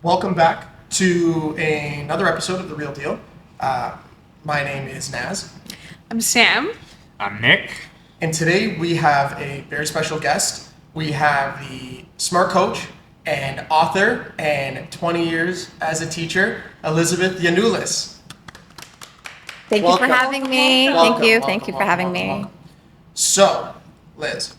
Welcome back to another episode of The Real Deal. My name is Naz. I'm Sam. I'm Nick. And today we have a very special guest. We have the SMART coach and author and 20 years as a teacher, Elizabeth Yiannoulis. Thank you for having me. Thank you for having me. Welcome. So, Liz,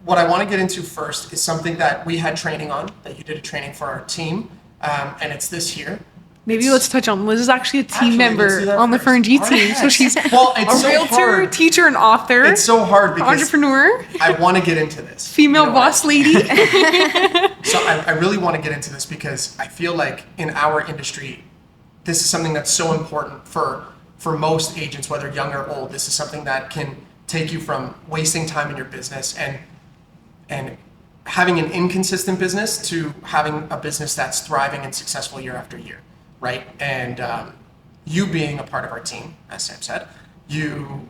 what I want to get into first is something that we had training on, that you did a training for our team, and it's this here. Maybe let's touch on Liz is actually a team Let's do member that on the first. FernG All team. right. So she's Well, it's a so realtor, hard. teacher, and author. It's so hard because entrepreneur, I want to get into this. female You know what? boss lady. So I really want to get into this because I feel like in our industry, this is something that's so important for most agents, whether young or old. This is something that can take you from wasting time in your business and having an inconsistent business to having a business that's thriving and successful year after year, right? And you being a part of our team, as Sam said, you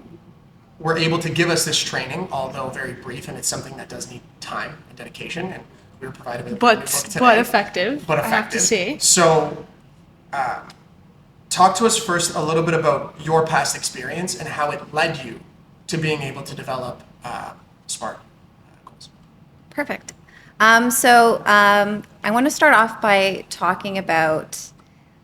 were able to give us this training, although very brief, and it's something that does need time and dedication, and we were provided with a book today. but effective. But I have to say. So, talk to us first a little bit about your past experience and how it led you to being able to develop SMART goals. Perfect. I want to start off by talking about,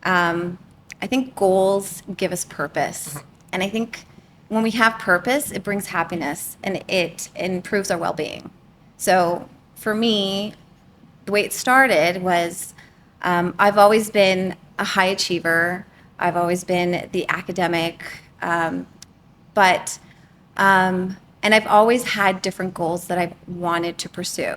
I think goals give us purpose. And I think when we have purpose, it brings happiness and it improves our well-being. So for me, the way it started was I've always been a high achiever. I've always been the academic, and I've always had different goals that I wanted to pursue.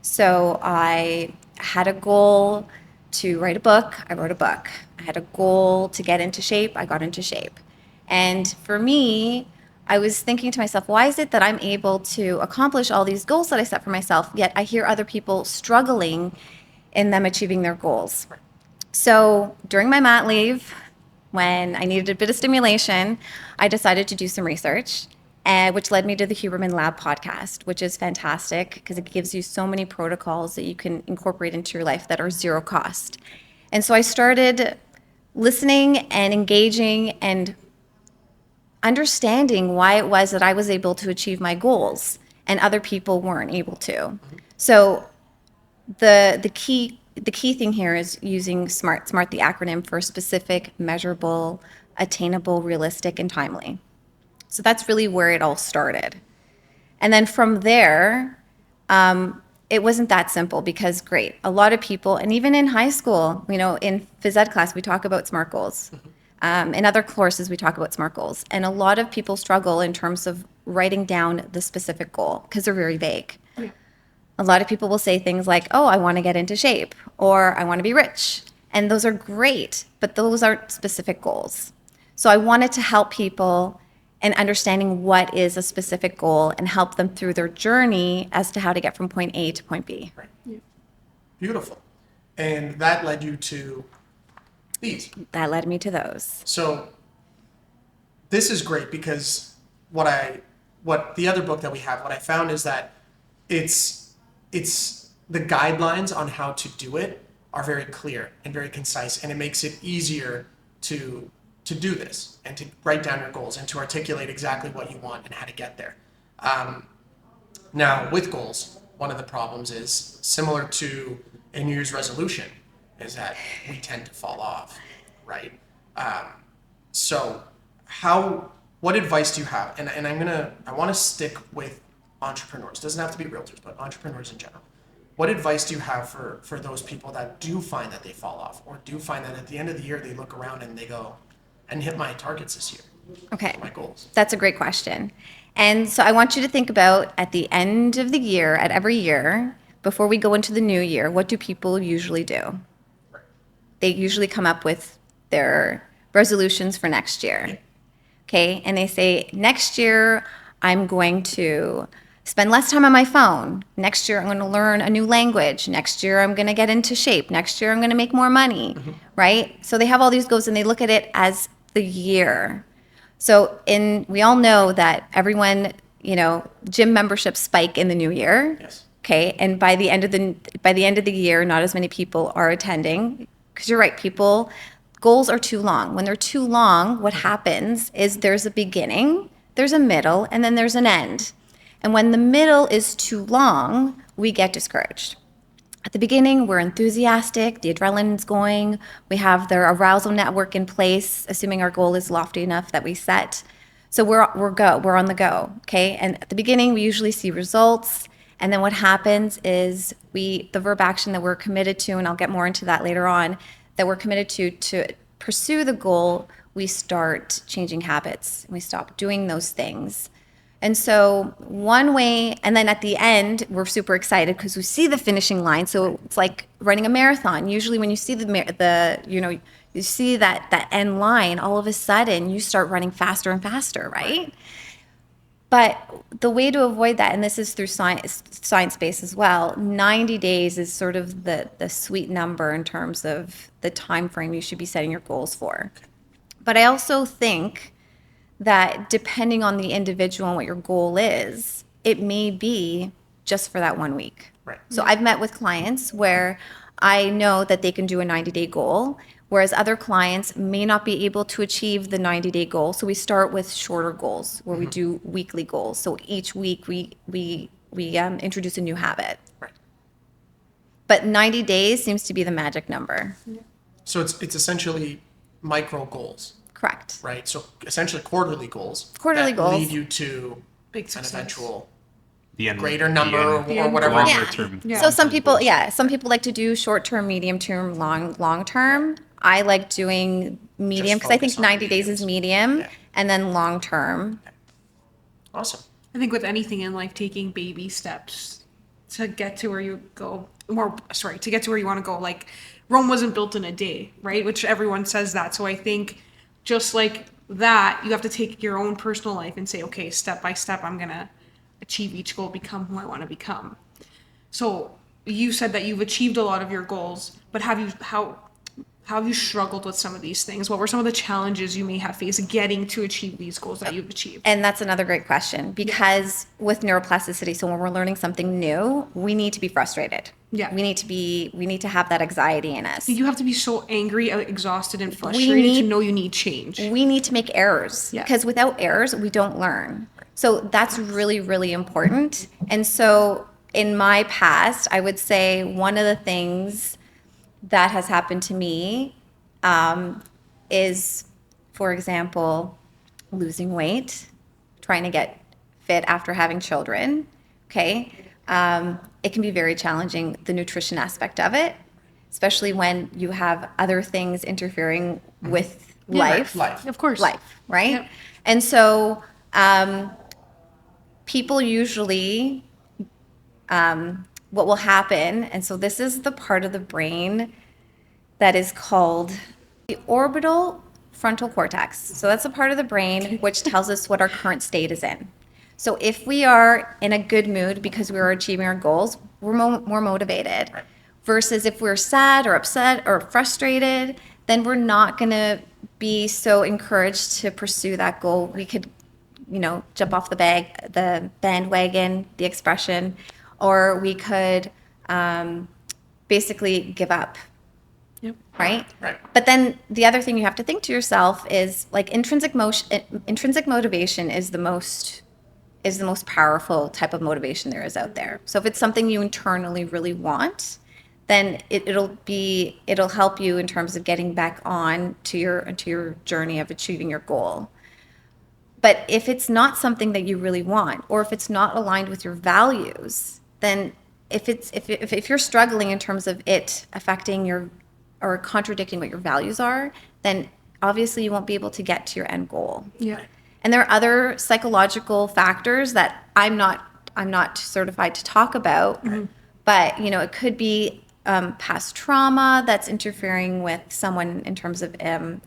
So I had a goal to write a book. I wrote a book. I had a goal to get into shape. I got into shape. And for me, I was thinking to myself, why is it that I'm able to accomplish all these goals that I set for myself, yet I hear other people struggling in them achieving their goals? So during my mat leave, when I needed a bit of stimulation, I decided to do some research, which led me to the Huberman Lab podcast, which is fantastic because it gives you so many protocols that you can incorporate into your life that are zero cost. And so I started listening and engaging and understanding why it was that I was able to achieve my goals and other people weren't able to. So the key thing here is using SMART, the acronym for specific, measurable, attainable, realistic, and timely. So that's really where it all started. And then from there, it wasn't that simple because great, a lot of people, and even in high school, in phys ed class, we talk about SMART goals. In other courses, we talk about SMART goals. And a lot of people struggle in terms of writing down the specific goal because they're very vague. A lot of people will say things like, oh, I want to get into shape, or I want to be rich. And those are great, but those aren't specific goals. So I wanted to help people in understanding what is a specific goal and help them through their journey as to how to get from point A to point B. Right. Yeah. Beautiful. And that led you to these. That led me to those. So this is great because what the other book that we have, what I found is that it's the guidelines on how to do it are very clear and very concise, and it makes it easier to do this and to write down your goals and to articulate exactly what you want and how to get there. Now, with goals, one of the problems is similar to a New Year's resolution is that we tend to fall off, right? So what advice do you have? And I want to stick with entrepreneurs. It doesn't have to be realtors, but entrepreneurs in general. What advice do you have for those people that do find that they fall off or do find that at the end of the year they look around and they go, and hit my targets this year? Okay. My goals. That's a great question. And so I want you to think about at the end of the year, at every year, before we go into the new year, what do people usually do? Right. They usually come up with their resolutions for next year. Okay. And they say, next year, I'm going to spend less time on my phone. Next year, I'm going to learn a new language. Next year, I'm going to get into shape. Next year, I'm going to make more money, right? So they have all these goals and they look at it as the year. So we all know that everyone, gym memberships spike in the new year. Yes. Okay, and by the end of the year, not as many people are attending, because you're right, goals are too long. When they're too long, what happens is there's a beginning, there's a middle, and then there's an end. And when the middle is too long, we get discouraged. At the beginning, we're enthusiastic, the adrenaline's going, we have the arousal network in place, assuming our goal is lofty enough that we set. So we're on the go, okay? And at the beginning, we usually see results, and then what happens is the verb action that we're committed to, and I'll get more into that later on, that we're committed to pursue the goal, we start changing habits, we stop doing those things. And so one way, and then at the end, we're super excited because we see the finishing line. So it's like running a marathon. Usually when you see you see that end line, all of a sudden you start running faster and faster, right? But the way to avoid that, and this is through science-based as well, 90 days is sort of the sweet number in terms of the time frame you should be setting your goals for. But I also think that depending on the individual and what your goal is, it may be just for that 1 week. Right. So I've met with clients where I know that they can do a 90-day goal, whereas other clients may not be able to achieve the 90-day goal. So we start with shorter goals where we do weekly goals. So each week we introduce a new habit. Right. But 90 days seems to be the magic number. So it's essentially micro goals, Correct. right? So essentially quarterly goals. Quarterly that goals. lead you to Big an success. eventual The end, greater number or end whatever. goal. longer Yeah. term. Yeah. So some people like to do short term, medium term, long term. I like doing medium because I think focus on 90 days is medium, Yeah. and then long term. Awesome. I think with anything in life, taking baby steps to get to where you go, to get to where you want to go. Like Rome wasn't built in a day, right? Which everyone says that. So I think just like that, you have to take your own personal life and say, okay, step by step, I'm going to achieve each goal, become who I want to become. So you said that you've achieved a lot of your goals, but how have you struggled with some of these things? What were some of the challenges you may have faced getting to achieve these goals that you've achieved? And that's another great question because with neuroplasticity, so when we're learning something new, we need to be frustrated. Yeah. We need to have that anxiety in us. You have to be so angry, exhausted, and frustrated to know you need change. We need to make errors Yeah. because without errors, we don't learn. So that's really, really important. And so in my past, I would say one of the things that has happened to me is, for example, losing weight, trying to get fit after having children. Okay. It can be very challenging, the nutrition aspect of it, especially when you have other things interfering with life. Of course. Life, right? Yep. And so people usually, what will happen, and so this is the part of the brain that is called the orbital frontal cortex. So that's a part of the brain which tells us what our current state is in. So if we are in a good mood because we are achieving our goals, we're more motivated. Right. Versus if we're sad or upset or frustrated, then we're not going to be so encouraged to pursue that goal. We could, jump off the bandwagon, the expression, or we could basically give up. Yep. Right? Right. But then the other thing you have to think to yourself is like intrinsic motivation is the most powerful type of motivation there is out there. So if it's something you internally really want, then it'll help you in terms of getting back on to your journey of achieving your goal. But if it's not something that you really want, or if it's not aligned with your values, then if you're struggling in terms of it affecting or contradicting what your values are, then obviously you won't be able to get to your end goal. Yeah. And there are other psychological factors that I'm not certified to talk about, but it could be past trauma that's interfering with someone in terms of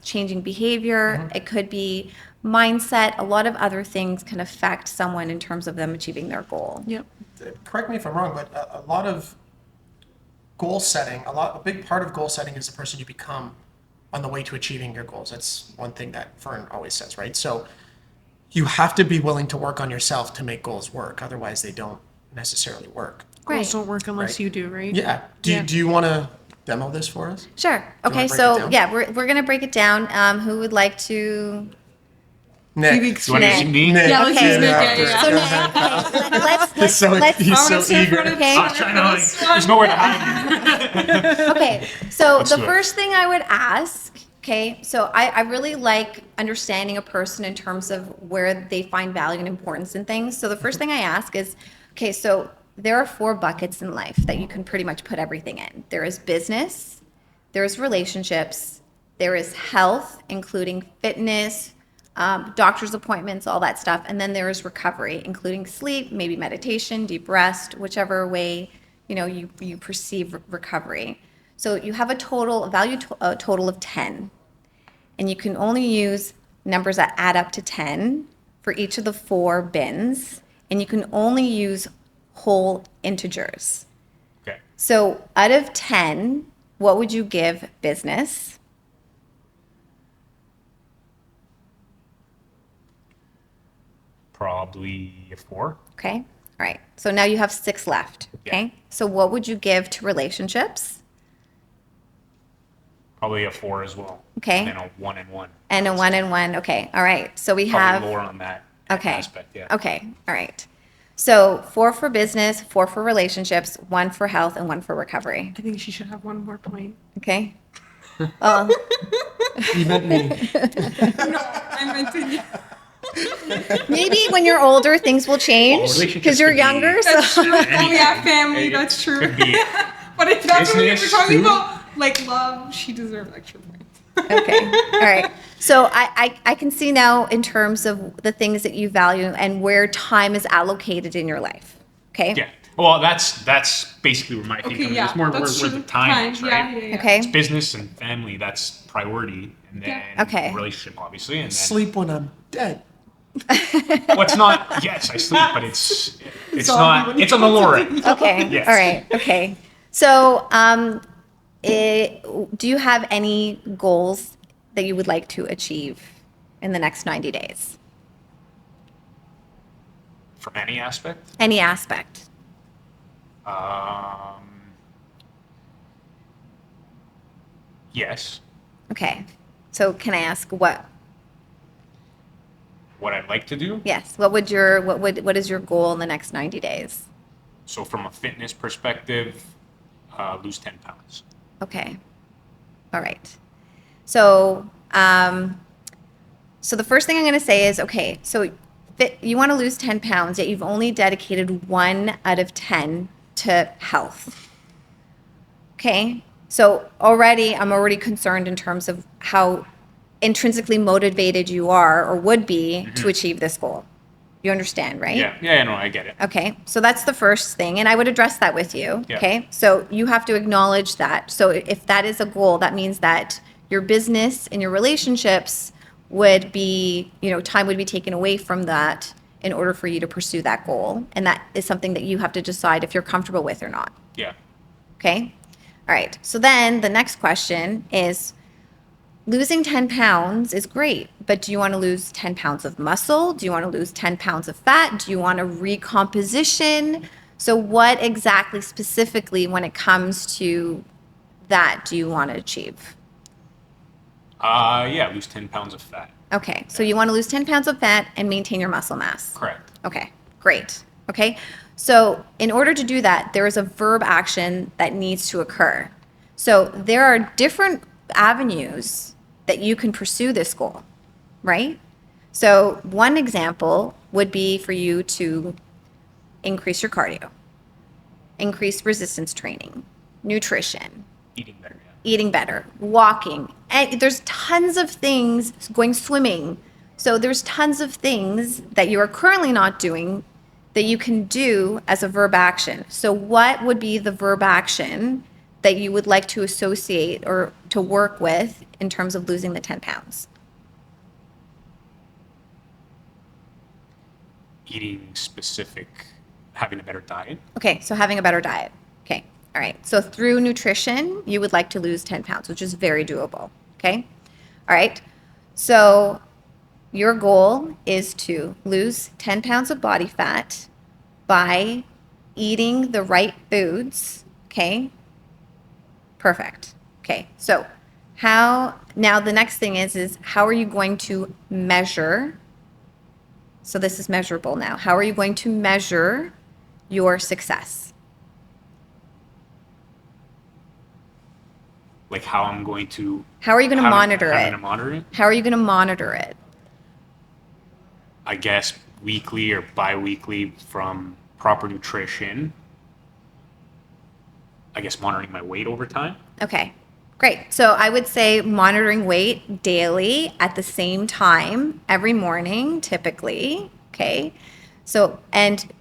changing behavior. It could be mindset. A lot of other things can affect someone in terms of them achieving their goal. Yep. Correct me if I'm wrong, but a lot of goal setting, a big part of goal setting is the person you become on the way to achieving your goals. That's one thing that Fern always says, right? So you have to be willing to work on yourself to make goals work. Otherwise, they don't necessarily work. Goals Right. don't work unless Right. you do, right? Yeah. Do you want to demo this for us? Sure. you wanna Okay, break it so down? yeah, we're gonna break it down. Who would like to? Nick. You want to Nick. use me? Nick. Yeah, let's Okay. use Nick. Yeah, After it. yeah, So Go yeah. ahead, pal. okay, let's He's so, let's he's I'm so gonna sit eager. for the Okay. I was trying to there's nowhere to hide. so Let's the do it. first thing I would ask, okay, so I really like understanding a person in terms of where they find value and importance in things. So the first thing I ask is, okay, so there are 4 buckets in life that you can pretty much put everything in. There is business, there is relationships, there is health, including fitness, doctor's appointments, all that stuff, and then there is recovery, including sleep, maybe meditation, deep rest, whichever way you perceive recovery. So you have a total of 10, and you can only use numbers that add up to 10 for each of the 4 bins, and you can only use whole integers. Okay. So out of 10, what would you give business? Probably a 4. Okay. All right. So now you have 6 left. Okay. Yeah. So what would you give to relationships? Probably a 4 as well. Okay. And then a 1 and 1. And a 1 and 1. Okay. All right. So we Probably have. lower on that Okay. aspect. Yeah. Okay. All right. So 4 for business, 4 for relationships, 1 for health, and 1 for recovery. I think she should have one more point. Okay. Well, You meant me. No, I meant to. maybe when you're older, things will change relationships because you're could be- younger. That's So true. Oh yeah, family. It That's true. Could be. But if that's what we're Business, talking food. about, like love, she deserves extra points. okay. All right. So I can see now in terms of the things that you value and where time is allocated in your life. Okay. Yeah. Well, that's basically where my thinking Okay, yeah, is more where that's the true. time is, right? Yeah, yeah, yeah. Okay. It's business and family, that's priority. And then Yeah. Okay. relationship, obviously. And then, Sleep when I'm dead. well, it's not, yes, I sleep, but it's Zombie not, when you it's on the go to lower end. Okay. Yes. All right. Okay. So, do you have any goals that you would like to achieve in the next 90 days? From any aspect. Any aspect? Yes. Okay. So, can I ask what? What I'd like to do. Yes. What is your goal in the next 90 days? So from a fitness perspective, lose 10 pounds. Okay. All right. So, so the first thing I'm going to say is, okay, so you want to lose 10 pounds, yet you've only dedicated 1 out of 10 to health. Okay. So I'm already concerned in terms of how intrinsically motivated you are or would be to achieve this goal. You understand, right? Yeah, no, I get it. Okay, so that's the first thing, and I would address that with you. Yeah. Okay, so you have to acknowledge that. So if that is a goal, that means that your business and your relationships would be, time would be taken away from that in order for you to pursue that goal, and that is something that you have to decide if you're comfortable with or not. Yeah. Okay, all right. So then the next question is, losing 10 pounds is great, but do you want to lose 10 pounds of muscle? Do you want to lose 10 pounds of fat? Do you want a recomposition? So what exactly specifically when it comes to that do you want to achieve? Yeah, lose 10 pounds of fat. Okay, so you want to lose 10 pounds of fat and maintain your muscle mass. Correct. Okay, great. Okay, so in order to do that, there is a verb action that needs to occur. So there are different avenues that you can pursue this goal, right? So one example would be for you to increase your cardio, increase resistance training, nutrition, Eating better, yeah. eating better, walking. And there's tons of things, going swimming. So there's tons of things that you are currently not doing that you can do as a verb action. So what would be the verb action that you would like to associate or to work with in terms of losing the 10 pounds? Eating specific, having a better diet. Okay, so having a better diet. Okay, all right. So through nutrition, you would like to lose 10 pounds, which is very doable. Okay, all right. So your goal is to lose 10 pounds of body fat by eating the right foods, okay? Perfect. Okay, so now the next thing is how are you going to measure? So this is measurable now. How are you going to measure your success? Like how I'm going to. How are you going to monitor how I'm it? going to monitor it? How are you going to monitor it? I guess weekly or bi-weekly from proper nutrition. I guess monitoring my weight over time. Okay, great. So I would say monitoring weight daily at the same time every morning, typically. Okay. So, and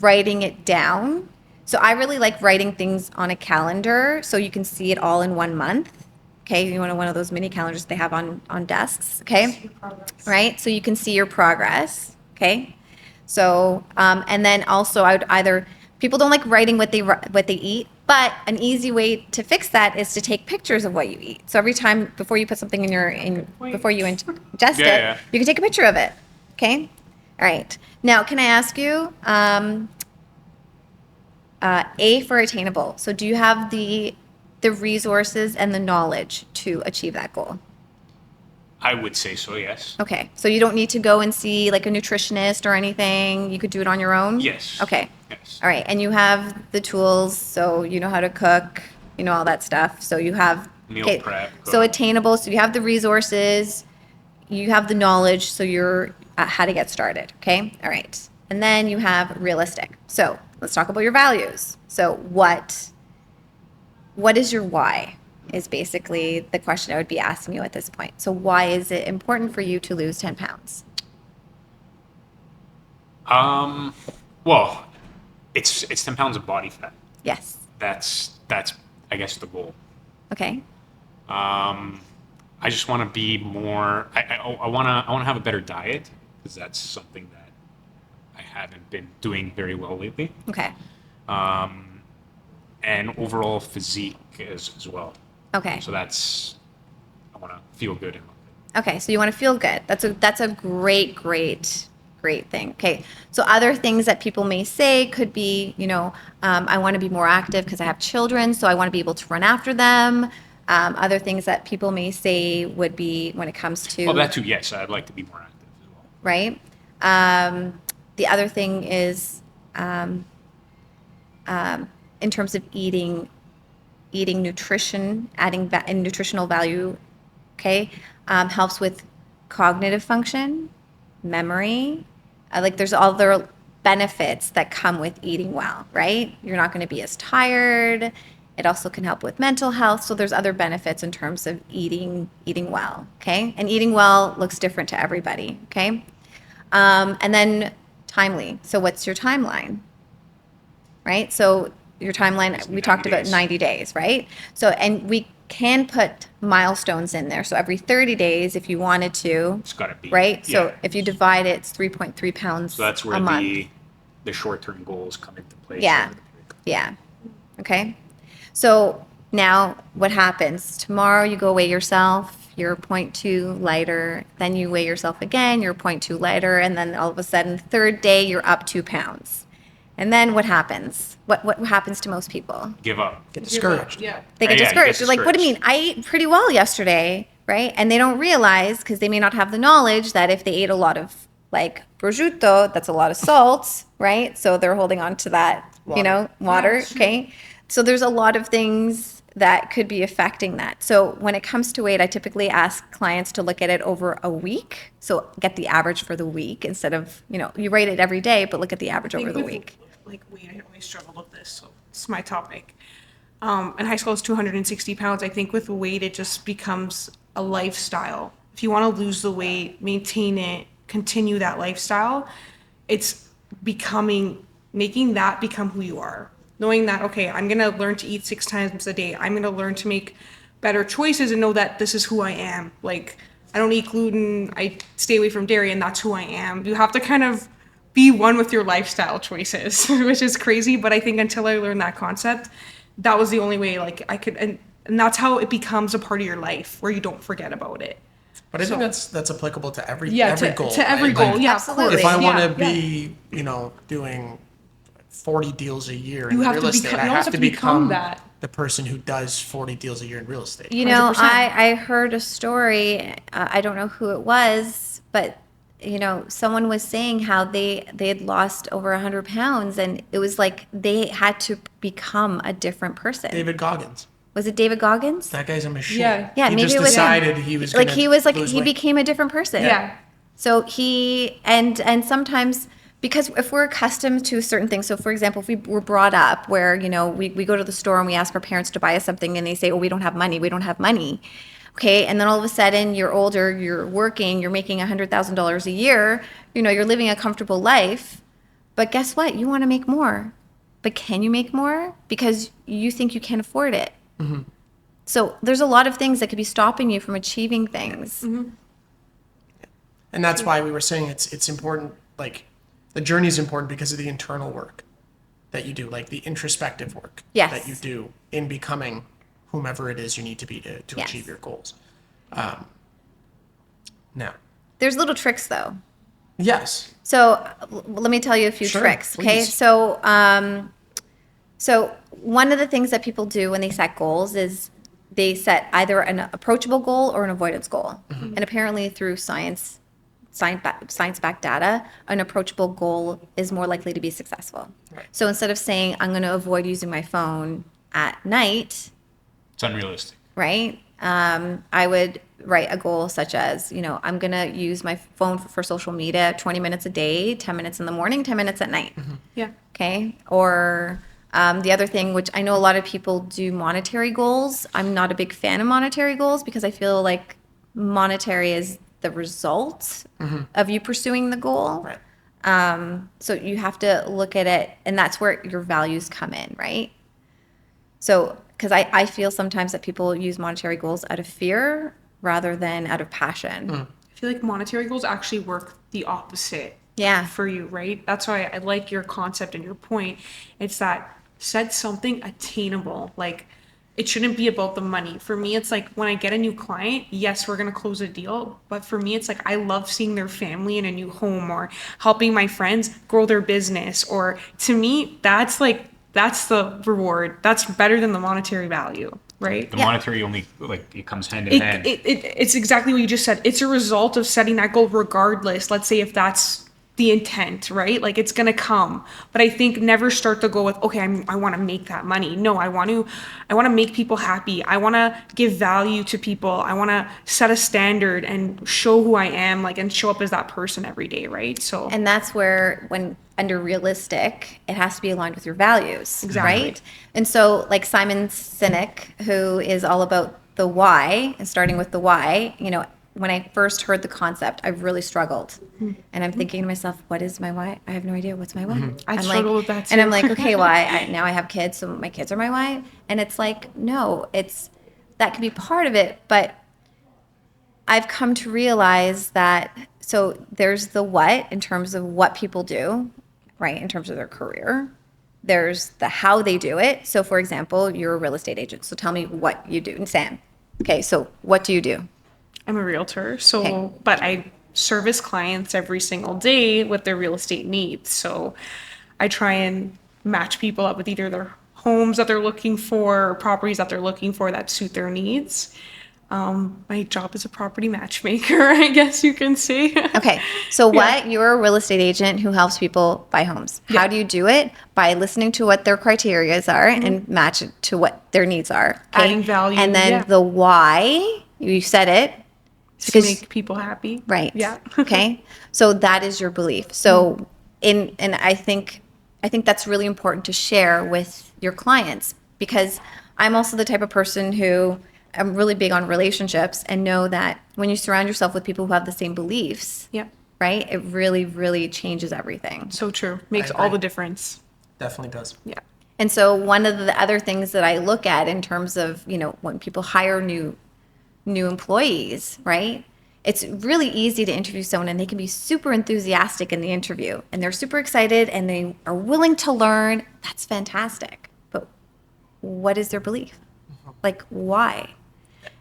writing it down. So I really like writing things on a calendar so you can see it all in 1 month. Okay. You want one of those mini calendars they have on desks. Okay. Right. So you can see your progress. Okay. So, and then also I would either, people don't like writing what they eat, but an easy way to fix that is to take pictures of what you eat. So every time before you put something before you ingest it, Yeah. you can take a picture of it. Okay. All right. Now, can I ask you, A for attainable. So do you have the resources and the knowledge to achieve that goal? I would say so, yes. Okay. So you don't need to go and see like a nutritionist or anything. You could do it on your own? Yes. Okay. Yes. All right. And you have the tools, so you know how to cook, you know, all that stuff. So you have Meal prep. So attainable. So you have the resources, you have the knowledge, so you're how to get started. Okay. All right. And then you have realistic. So let's talk about your values. So what is your why? Is basically the question I would be asking you at this point. So why is it important for you to lose 10 pounds? Well, it's 10 pounds of body fat. Yes. That's I guess the goal. Okay. I just want to be more. I want to have a better diet because that's something that I haven't been doing very well lately. Okay. And overall physique as well. Okay. So I want to feel good and look good. Okay. So you want to feel good. That's a great thing. Okay. So other things that people may say could be, you know, I want to be more active because I have children, so I want to be able to run after them. Other things that people may say would be when it comes to. Well, that too, yes. I'd like to be more active as well. Right. The other thing is in terms of eating nutrition, adding nutritional value, okay, helps with cognitive function, memory. Like there's other benefits that come with eating well, right? You're not going to be as tired. It also can help with mental health. So there's other benefits in terms of eating well, okay? And eating well looks different to everybody, okay? And then timely. So what's your timeline, right? So your timeline, we talked about 90 days, right? So, and we can put milestones in there. So every 30 days, if you wanted to, It's got to be. right? So Yeah. if you divide it, it's 3.3 pounds So that's where a month. the short-term goals come into place. Yeah. over the period. Yeah. Okay. So now what happens? Tomorrow you go weigh yourself, you're 0.2 lighter. Then you weigh yourself again, you're 0.2 lighter. And then all of a sudden, third day, you're up 2 pounds. And then what happens? What happens to most people? Give up. Get discouraged. Yeah. They get Yeah, you get discouraged. They're like, what do you mean? I ate pretty well yesterday, right? And they don't realize, because they may not have the knowledge, that if they ate a lot of like prosciutto, that's a lot of salt, right? So they're holding on to that, water, Yeah, sure. okay? So there's a lot of things that could be affecting that. So when it comes to weight, I typically ask clients to look at it over a week. So get the average for the week instead of, you rate it every day, but look at the average over the with, week. Like weight, I always struggled with this, so it's my topic. In high school, I was 260 pounds. I think with weight, it just becomes a lifestyle. If you want to lose the weight, maintain it, continue that lifestyle, it's making that become who you are. Knowing that, okay, I'm going to learn to eat 6 times a day. I'm going to learn to make better choices and know that this is who I am. Like, I don't eat gluten, I stay away from dairy, and that's who I am. You have to kind of be one with your lifestyle choices, which is crazy. But I think until I learned that concept, that was the only way, like, I could, and that's how it becomes a part of your life where you don't forget about it. But I think that's applicable to every Yeah, every goal. to every right? goal. Like, Yeah, Absolutely. of if course. I want to Yeah, be, doing 40 deals a year You in have real to estate. become- I you have almost to have to become become that. the person who does 40 deals a year in real estate. You know, 100%. I heard a story, I don't know who it was, but you know, someone was saying how they had lost over 100 pounds, and it was like they had to become a different person. David Goggins. Was it David Goggins? That guy's a machine. Yeah. Yeah, he maybe just it was him. decided he was like gonna he was like lose he weight. became a different person. Yeah. So he and sometimes because if we're accustomed to certain things, so for example, if we were brought up where, you know, we go to the store and we ask our parents to buy us something and they say, oh, we don't have money, we don't have money. Okay, and then all of a sudden you're older, you're working, you're making $100,000 a year, you know, you're living a comfortable life, but guess what? You want to make more. But can you make more? Because you think you can't afford it. Mm-hmm. So there's a lot of things that could be stopping you from achieving things. Mm-hmm. And that's why we were saying it's important, like the journey is important because of the internal work that you do, like the introspective work Yes. that you do in becoming whomever it is you need to be to Yes. achieve your goals. Now, There's little tricks though. yes, So let me tell you a few Sure, tricks. Okay. please. So one of the things that people do when they set goals is they set either an approachable goal or an avoidance goal. Mm-hmm. And apparently through science-backed data, an approachable goal is more likely to be successful. Right. So instead of saying, I'm going to avoid using my phone at night, It's unrealistic. right? I would write a goal such as, you know, I'm going to use my phone for social media 20 minutes a day, 10 minutes in the morning, 10 minutes at night. Yeah. Okay. Or the other thing, which I know a lot of people do monetary goals. I'm not a big fan of monetary goals because I feel like monetary is the result of you pursuing the goal. right. So you have to look at it, and that's where your values come in, right? So, because I feel sometimes that people use monetary goals out of fear rather than out of passion. I feel like monetary goals actually work the opposite. Yeah. For you, right? That's why I like your concept and your point. It's that set something attainable. Like it shouldn't be about the money. For me, it's like when I get a new client, yes, we're going to close a deal. But for me, it's like I love seeing their family in a new home or helping my friends grow their business. Or to me, that's the reward. That's better than the monetary value, right? The Yeah. monetary only, like, it comes hand in hand. It's exactly what you just said. It's a result of setting that goal regardless. Let's say if that's the intent, right? Like it's going to come. But I think never start the goal with, okay, I want to make that money. No, I want to make people happy. I want to give value to people. I want to set a standard and show who I am, like, and show up as that person every day, right? So And that's where, when under realistic, it has to be aligned with your values, Exactly. right? And so, like Simon Sinek, who is all about the why and starting with the why, you know, when I first heard the concept, I really struggled. And I'm thinking to myself, what is my why? I have no idea. What's my why? I I'm struggle with that And I'm too. like, okay, why? Now I have kids, so my kids are my why. And it's like, no, that could be part of it, but I've come to realize that, so there's the what in terms of what people do, right, in terms of their career. There's the how they do it. So, for example, you're a real estate agent. So tell me what you do. And Sam, okay, so what do you do? I'm a realtor. So, Okay. but I service clients every single day with their real estate needs. So I try and match people up with either their homes that they're looking for or properties that they're looking for that suit their needs. My job is a property matchmaker, I guess you can say. Okay, so what? You're a real estate agent who helps people buy homes. How do you do it? By listening to what their criterias are and match it to what their needs are. Okay? Adding value, And then yeah. the why, you said it. To Because- make people happy. Right. Yeah. Okay. So that is your belief. So and I think that's really important to share with your clients, because I'm also the type of person who I'm really big on relationships and know that when you surround yourself with people who have the same beliefs, Yep. right, it really, really changes everything. So true. Makes agree. all the difference. Definitely does. Yeah. And so one of the other things that I look at in terms of, you know, when people hire new employees, right? It's really easy to interview someone and they can be super enthusiastic in the interview and they're super excited and they are willing to learn. That's fantastic. But what is their belief? Like, why?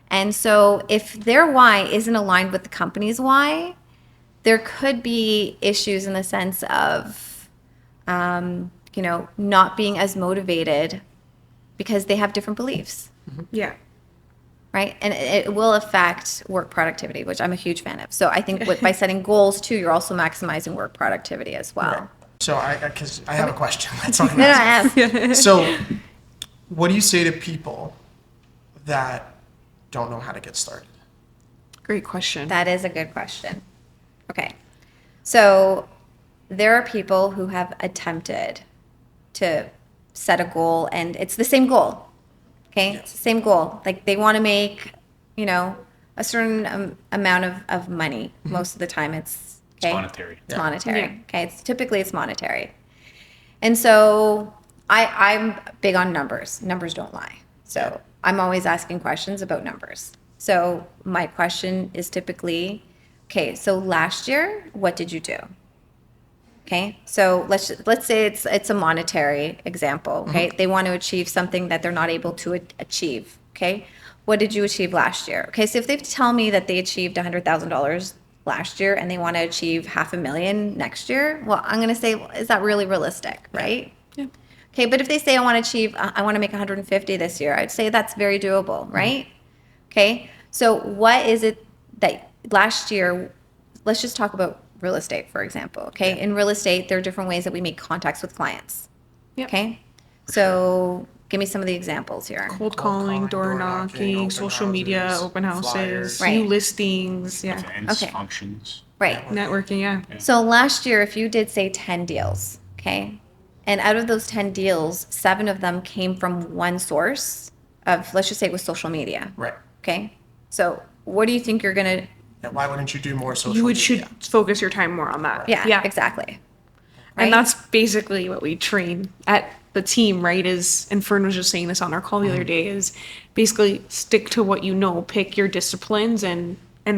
And so if their why isn't aligned with the company's why, there could be issues in the sense of not being as motivated because they have different beliefs, Yeah. right? And it will affect work productivity, which I'm a huge fan of. So I think by setting goals too, you're also maximizing work productivity as well. Right. So because I have a question. That's all I'm No, no, asking. ask. So, what do you say to people that don't know how to get started? Great question. That is a good question. Okay. So there are people who have attempted to set a goal, and it's the same goal. Okay. Yeah. It's the same goal. Like they want to make, a certain amount of money. Most of the time it's, okay. It's monetary. It's monetary. Yeah. Okay. Typically it's monetary. And so I'm big on numbers. Numbers don't lie. So I'm always asking questions about numbers. So my question is typically, okay, so last year, what did you do? Okay, so let's say it's a monetary example. Okay, they want to achieve something that they're not able to achieve. Okay, what did you achieve last year? Okay, so if they tell me that they achieved $100,000 last year and they want to achieve $500,000 next year, well, I'm going to say, well, is that really realistic, right? Yeah. Okay, but if they say I want to make 150 this year, I'd say that's very doable, right? Okay, so what is it that last year? Let's just talk about real estate, for example. Okay, in real estate, there are different ways that we make contacts with clients. Yep. Okay, so give me some of the examples here. Cold calling, door knocking, open social media, houses, open houses, flyers. Right. new listings. Yeah. Events, Okay. functions. Right. Networking. Yeah. So last year, if you did say 10 deals, okay, and out of those 10 deals, 7 of them came from one source of, let's just say it was social media. Right. Okay, so what do you think you're gonna? Yeah, why wouldn't you do more social You media? should focus your time more on that. Yeah, Yeah. exactly. Right? And that's basically what we train at the team, right? And Fern was just saying this on our call the other day, is basically stick to what you know, pick your disciplines and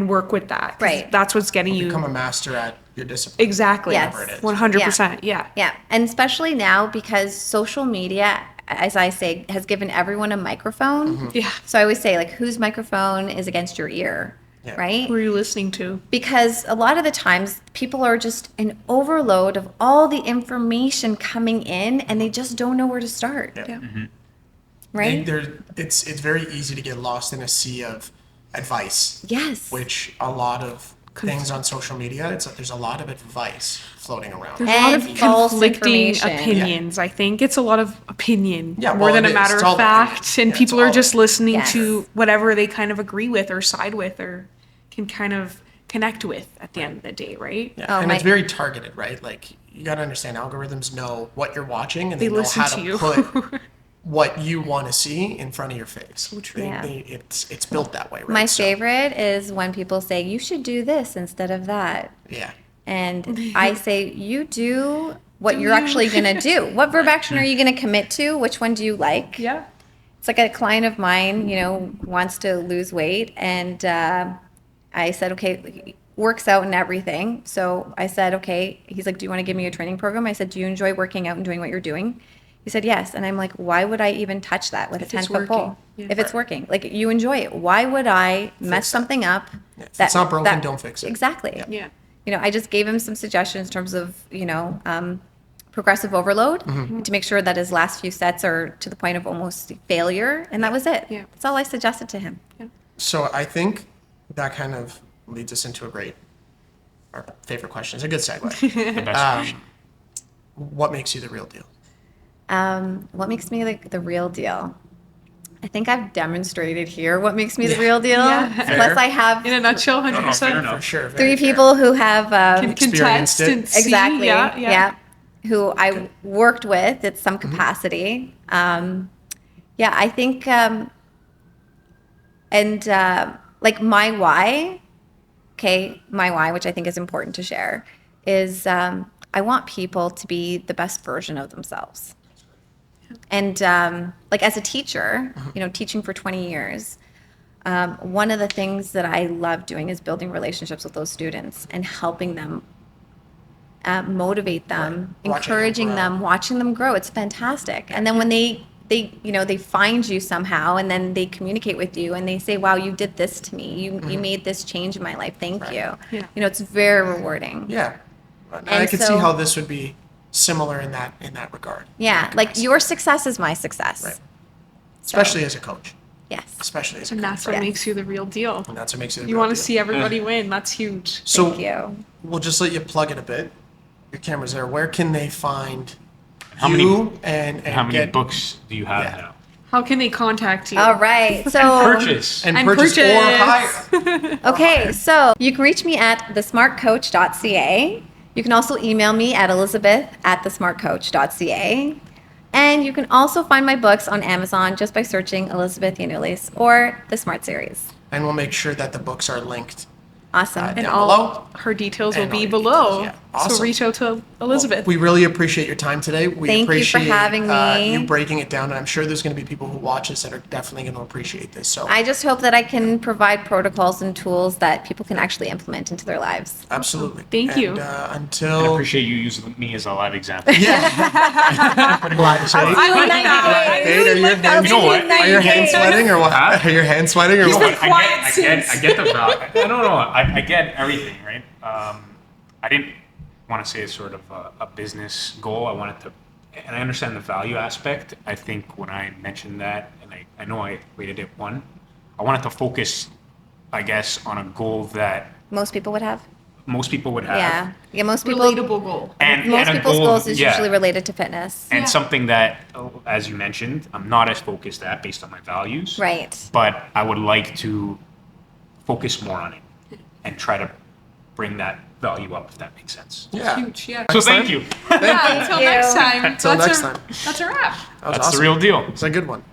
work with that. 'Cause Right. That's what's getting Become you. a master at your discipline. Exactly. Yes. Whatever it is. 100%. Yeah. Yeah, and especially now because social media, as I say, has given everyone a microphone. Yeah. So I always say, like, whose microphone is against your ear, Yeah. right? Who are you listening to? Because a lot of the times people are just an overload of all the information coming in and they just don't know where to start, Yeah. right? It's very easy to get lost in a sea of advice, Yes. which a lot of things on social media, there's a lot of advice floating around. There's a lot And of false conflicting information. opinions. I think it's a lot of opinion Yeah, more well, than it a is. matter It's of all fact, opinion. and Yeah, people it's are all just listening Yes. to whatever they kind of agree with or side with or can kind of connect with at the end of the day, right? Yeah, Oh, and my- it's very targeted, right? Like you got to understand, algorithms know what you're watching, and They they know listen how to to you. put what you want to see in front of your face. Yeah. It's built that way, right? My So, favorite is when people say, you should do this instead of that. Yeah. And I say, you do what Do you're you? actually going to do. What verb action are you going to commit to? Which one do you like? Yeah. It's like a client of mine, wants to lose weight. And I said, okay, works out and everything. So I said, okay. He's like, do you want to give me a training program? I said, do you enjoy working out and doing what you're doing? He said, yes. And I'm like, why would I even touch that with If a it's 10-foot pole? working. Yeah. If it's working. Like, you enjoy it. Why would I mess it. something up? Yeah, if it's not broken, don't fix it. Exactly. Yeah. I just gave him some suggestions in terms of, progressive overload Mm-hmm. to make sure that his last few sets are to the point of almost failure. And that was it. Yeah. That's all I suggested to him. So I think that kind of leads us into our favorite question. It's a good segue. The best question. What makes you the real deal? What makes me like the real deal? I think I've demonstrated here what makes me the real deal. Yeah. Plus, Fair. I have In a nutshell, 100%. fair For enough. sure. three very fair. people who have Can Experienced contest it. and see. exactly, Yeah. who I worked with at some capacity. I think, like my why, which I think is important to share, is I want people to be the best version of themselves. And like as a teacher, teaching for 20 years, one of the things that I love doing is building relationships with those students and helping them, motivate them, Right. Watching them encouraging grow. them, watching them grow. It's fantastic. And then when they find you somehow and then they communicate with you and they say, wow, you did this to me. You made this change in my life. Thank you. Yeah. It's very rewarding. Yeah. And I And could see so- how this would be similar in that regard. Yeah, like Capacity. your success is my success. Right. Especially as a coach. Yes. Especially as a And coach. that's what Yes. makes you the real deal. And that's what makes it. a You real want to deal. see everybody win. That's huge. So Thank you. we'll just let you plug it a bit. Your camera's there. Where can they find How you many- and How many get books do you have Yeah. now? How can they contact you? All right. So Purchase. and And purchase or purchase. hire? Okay, so you can reach me at thesmartcoach.ca. You can also email me at elizabeth@thesmartcoach.ca. And you can also find my books on Amazon just by searching Elizabeth Yiannoulis or the Smart Series. And we'll make sure that the books are linked. Awesome. And down all below. her details will And all be your below. details, yeah. Awesome. So reach out to Elizabeth. We really appreciate your time today. We Thank you for appreciate having me. you breaking it down, and I'm sure there's going to be people who watch this that are definitely going to appreciate this. So I just hope that I can provide protocols and tools that people can actually implement into their lives. absolutely. Thank you. And, I until appreciate you using me as a live example. yeah, what do you want to say? I like that. Kate, are your hands, You know what? are your hands sweating or what? Huh? Are your hands sweating or He's what? been quiet I get the value. I don't know. I get everything, right? I didn't want to say it's sort of a business goal. I wanted to, and I understand the value aspect. I think when I mentioned that, and I know I rated it 1, I wanted to focus, I guess, on a goal that Most people would have. most people would have. Yeah. Yeah, most people. Relatable goal. And, Most and a people's goal, goals is yeah. usually related to fitness. And Yeah. something that, as you mentioned, I'm not as focused at based on my values. Right. But I would like to focus more on it and try to bring that value up, if that makes sense. Yeah. Huge, yeah. So thank you. Yeah, until you. next time. Until That's next a- time. That's a wrap. That was That's awesome. the real deal. It's a good one.